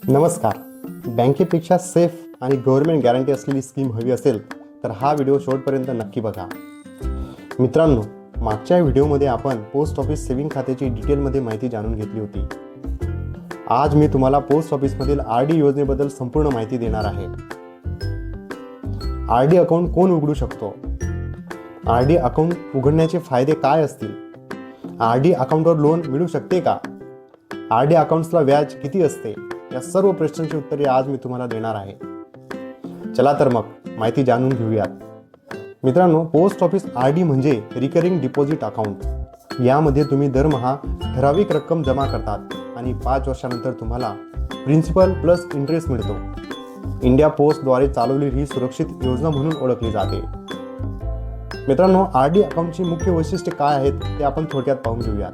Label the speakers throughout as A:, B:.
A: नमस्कार. बँकेपेक्षा सेफ आणि government guarantee असलेली स्कीम हवी असेल तर हा व्हिडिओ शेवटपर्यंत नक्की बघा. मित्रांनो, मागच्या व्हिडिओमध्ये आपण पोस्ट ऑफिस सेव्हिंग खात्याची डिटेलमध्ये माहिती जाणून घेतली होती. आज मी तुम्हाला पोस्ट ऑफिसमधील RD योजनेबद्दल संपूर्ण माहिती देणार आहे. RD अकाउंट कोण उघडू शकतो? RD अकाउंट उघडण्याचे फायदे काय असतील? RD अकाउंटवर लोन मिळू शकते का? RD अकाउंट्सला व्याज किती असते? या सर्व प्रश्नांची उत्तरे आज मी तुम्हाला देणार आहे. चला तर मग माहिती जाणून घेऊयात. मित्रांनो, पोस्ट ऑफिस RD म्हणजे रिकरिंग डिपॉझिट अकाउंट. यामध्ये तुम्ही दरमहा ठराविक रक्कम जमा करतात आणि 5 वर्षानंतर तुम्हाला प्रिन्सिपल प्लस इंटरेस्ट मिळतो. इंडिया पोस्टद्वारे चालवलेली ही सुरक्षित योजना म्हणून ओळखली जाते. मित्रांनो, RD अकाउंटची मुख्य वैशिष्ट्ये काय आहेत ते आपण थोडक्यात पाहून घेऊयात.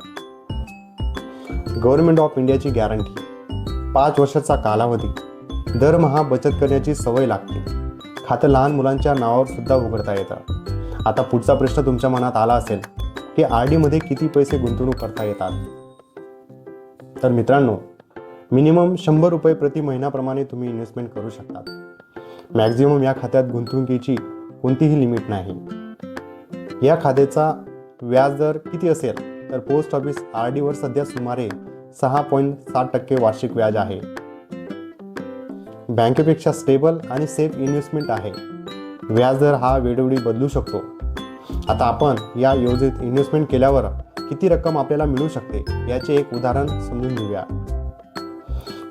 A: गव्हर्नमेंट ऑफ इंडियाची गॅरंटी, 5 वर्षाचा कालावधी, दरमहा बचत करण्याची सवय लागते. खातं लहान मुलांच्या नावावर सुद्धा उघडता येतं. आता पुढचा प्रश्न तुमच्या मनात आला असेल की RD मध्ये किती पैसे गुंतवणूक करता येतात? तर मित्रांनो, मिनिमम 100 रुपये प्रति महिन्याप्रमाणे तुम्ही इन्व्हेस्टमेंट करू शकतात. मॅक्झिमम या खात्यात गुंतवणुकीची कोणतीही लिमिट नाही. या खात्याचा व्याजदर किती असेल तर पोस्ट ऑफिस RD वर सध्या सुमारे 6.7% वार्षिक व्याज आहे. बँकेपेक्षा स्टेबल आणि सेफ इन्व्हेस्टमेंट आहे. व्याजदर हा वेळोवेळी बदलू शकतो. आता आपण या योजनेत इन्व्हेस्टमेंट केल्यावर किती रक्कम आपल्याला मिळू शकते याचे एक उदाहरण समजून घेऊया.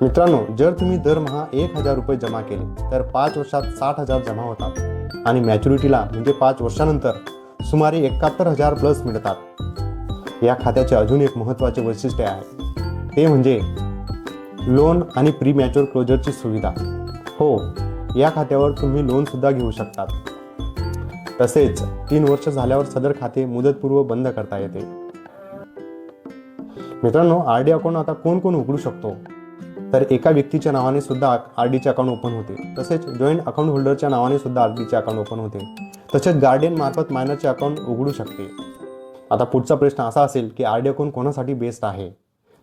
A: मित्रांनो, जर तुम्ही दरमहा 1,000 रुपये जमा केले तर 5 वर्षात 60,000 जमा होतात आणि मॅच्युरिटीला म्हणजे 5 वर्षानंतर सुमारे 71,000 प्लस मिळतात. या खात्याचे अजून एक महत्त्वाचे वैशिष्ट्य आहे, ते म्हणजे लोन आणि प्री मॅच्युअर क्लोजरची सुविधा. हो, या खात्यावर तुम्ही लोन सुद्धा घेऊ शकतात. तसेच 3 वर्ष झाल्यावर सदर खाते मुदतपूर्व बंद करता येते. मित्रांनो, RD अकाउंट आता कोण कोण उघडू शकतो? तर एका व्यक्तीच्या नावाने सुद्धा RDचे अकाउंट ओपन होते. तसेच जॉईंट अकाउंट होल्डरच्या नावाने सुद्धा RDचे अकाउंट ओपन होते. तसेच गार्डियन मार्फत मायनरचे अकाउंट उघडू शकते. आता पुढचा प्रश्न असा असेल की RD अकाउंट कोणासाठी बेस्ट आहे?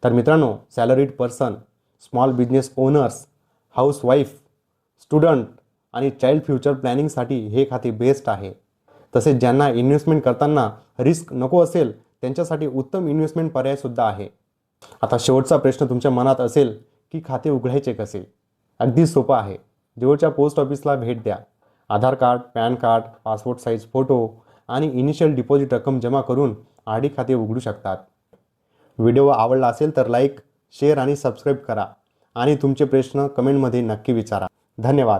A: तर मित्रांनो, salaried person, small business owners, housewife, student आणि चाइल्ड फ्युचर प्लॅनिंगसाठी हे खाते बेस्ट आहे. तसेच ज्यांना इन्व्हेस्टमेंट करताना रिस्क नको असेल त्यांच्यासाठी उत्तम इन्व्हेस्टमेंट पर्याय सुद्धा आहे. आता शेवटचा प्रश्न तुमच्या मनात असेल की खाते उघडायचे कसे? अगदी सोपं आहे. जवळच्या पोस्ट ऑफिसला भेट द्या. Aadhaar card, PAN card, passport size photo आणि इनिशियल डिपॉझिट रक्कम जमा करून RD खाते उघडू शकतात. व्हिडिओ आवडला असेल तर लाईक, शेअर आणि सबस्क्राईब करा आणि तुमचे प्रश्न कमेंटमध्ये नक्की विचारा. धन्यवाद.